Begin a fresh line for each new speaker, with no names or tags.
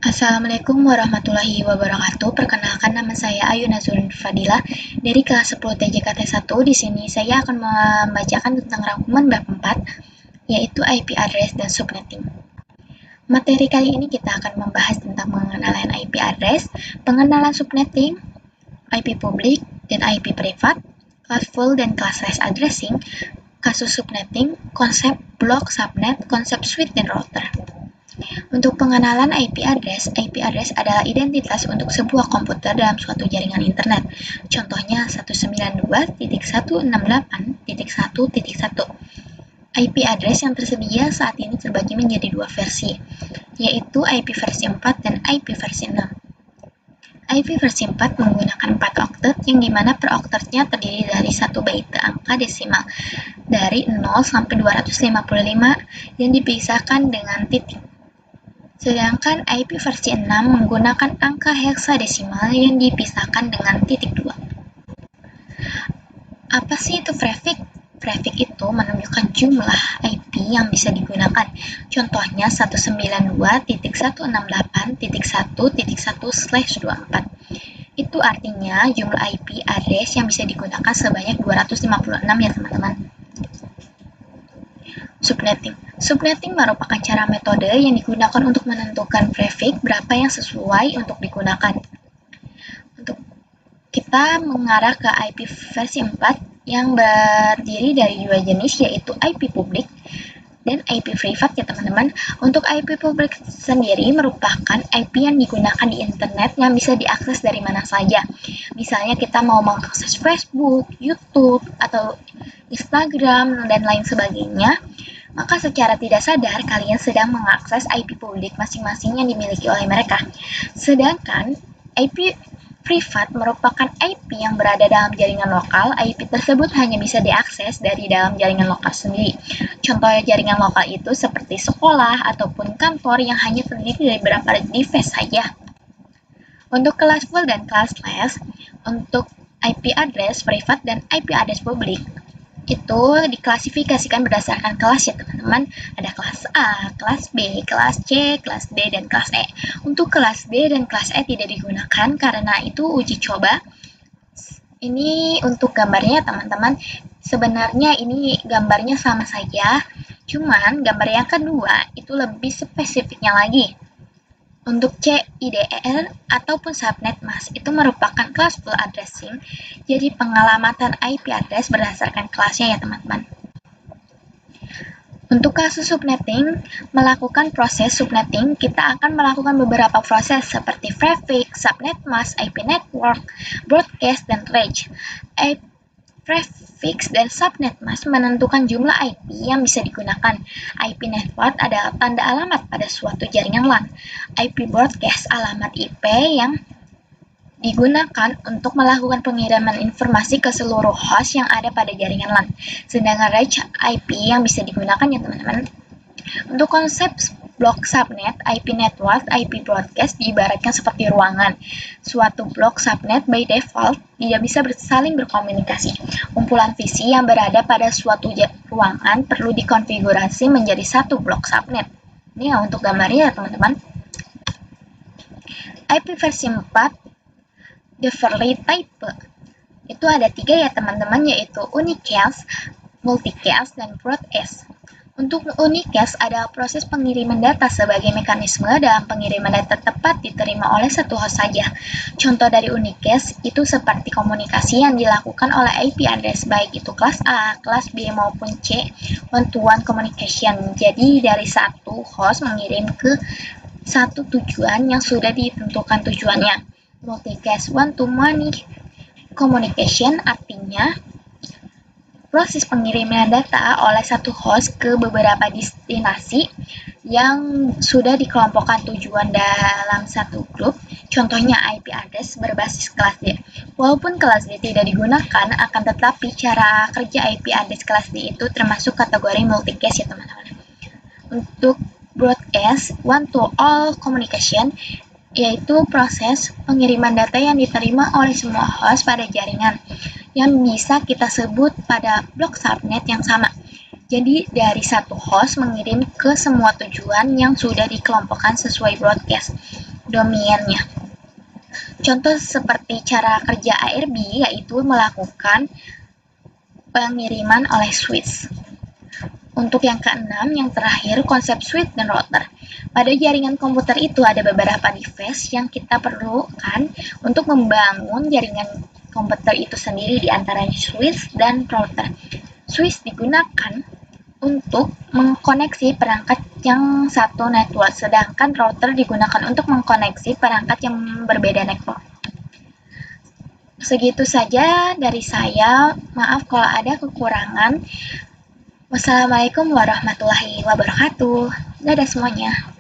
Assalamualaikum warahmatullahi wabarakatuh. Perkenalkan, nama saya Ayu Nazrun Fadilah dari kelas 10 TJKT 1. Di sini saya akan membacakan tentang rangkuman bab 4, yaitu IP address dan subnetting. Materi kali ini kita akan membahas tentang pengenalan IP address, pengenalan subnetting, IP publik dan IP privat, class full dan classless addressing, kasus subnetting, konsep blok subnet, konsep switch dan router. Untuk pengenalan IP address adalah identitas untuk sebuah komputer dalam suatu jaringan internet. Contohnya 192.168.1.1. IP address yang tersedia saat ini terbagi menjadi dua versi, yaitu IP versi 4 dan IP versi 6. IP versi 4 menggunakan 4 oktet, yang dimana per oktetnya terdiri dari 1 bait angka desimal dari 0 sampai 255 yang dipisahkan dengan titik. Sedangkan IP versi 6 menggunakan angka heksadesimal yang dipisahkan dengan titik 2. Apa sih itu prefix? Prefix itu menunjukkan jumlah IP yang bisa digunakan. Contohnya 192.168.1.1/24. Itu artinya jumlah IP address yang bisa digunakan sebanyak 256 ya teman-teman. Subnetting merupakan cara metode yang digunakan untuk menentukan prefix berapa yang sesuai untuk digunakan. Untuk kita mengarah ke IP versi 4 yang berdiri dari dua jenis, yaitu IP publik dan IP privat ya teman-teman. Untuk IP publik sendiri merupakan IP yang digunakan di internet yang bisa diakses dari mana saja. Misalnya kita mau mengakses Facebook, YouTube, atau Instagram, dan lain sebagainya, maka secara tidak sadar kalian sedang mengakses IP publik masing-masing yang dimiliki oleh mereka. Sedangkan IP privat merupakan IP yang berada dalam jaringan lokal. IP tersebut hanya bisa diakses dari dalam jaringan lokal sendiri. Contoh jaringan lokal itu seperti sekolah ataupun kantor yang hanya terdiri dari beberapa device saja. Untuk kelas full dan classless, untuk IP address privat dan IP address publik itu diklasifikasikan berdasarkan kelas ya teman-teman. Ada kelas A, kelas B, kelas C, kelas D, dan kelas E. Untuk kelas D dan kelas E tidak digunakan karena itu uji coba. Ini untuk gambarnya teman-teman. Sebenarnya ini gambarnya sama saja, cuman gambar yang kedua itu lebih spesifiknya lagi. Untuk CIDR ataupun subnet mask itu merupakan kelas full addressing, jadi pengalamatan IP address berdasarkan kelasnya ya teman-teman. Untuk kasus subnetting, melakukan proses subnetting, kita akan melakukan beberapa proses seperti prefix, subnet mask, IP network, broadcast, dan range. Prefix dan subnet mask menentukan jumlah IP yang bisa digunakan. IP network adalah tanda alamat pada suatu jaringan LAN. IP broadcast alamat IP yang digunakan untuk melakukan pengiriman informasi ke seluruh host yang ada pada jaringan LAN. Sedangkan range IP yang bisa digunakan ya teman-teman. Untuk konsep blok subnet, IP network, IP broadcast diibaratkan seperti ruangan. Suatu blok subnet by default tidak bisa saling berkomunikasi. Kumpulan visi yang berada pada suatu ruangan perlu dikonfigurasi menjadi satu blok subnet. Ini ya untuk gambarnya ya teman-teman. IP versi 4, Deverly type. Itu ada 3 ya teman-teman, yaitu unicast, multicast, dan broadcast. Untuk unicast adalah proses pengiriman data sebagai mekanisme dalam pengiriman data tepat diterima oleh satu host saja. Contoh dari unicast itu seperti komunikasi yang dilakukan oleh IP address, baik itu kelas A, kelas B, maupun C, one-to-one communication. Jadi dari satu host mengirim ke satu tujuan yang sudah ditentukan tujuannya. Multicast one-to-many communication artinya proses pengiriman data oleh satu host ke beberapa destinasi yang sudah dikelompokkan tujuan dalam satu grup, contohnya IP address berbasis kelas D. Walaupun kelas D tidak digunakan, akan tetapi cara kerja IP address kelas D itu termasuk kategori multicast ya teman-teman. Untuk broadcast one-to-all communication, yaitu proses pengiriman data yang diterima oleh semua host pada jaringan, yang bisa kita sebut pada blok subnet yang sama. Jadi dari satu host mengirim ke semua tujuan yang sudah dikelompokkan sesuai broadcast domainnya. Contoh seperti cara kerja ARB yaitu melakukan pengiriman oleh switch. Untuk yang keenam, yang terakhir, konsep switch dan router. Pada jaringan komputer itu ada beberapa device yang kita perlukan untuk membangun jaringan komputer itu sendiri, di antaranya switch dan router. Switch digunakan untuk mengkoneksi perangkat yang satu network, sedangkan router digunakan untuk mengkoneksi perangkat yang berbeda network. Segitu saja dari saya, maaf kalau ada kekurangan. Wassalamualaikum warahmatullahi wabarakatuh. Dadah semuanya.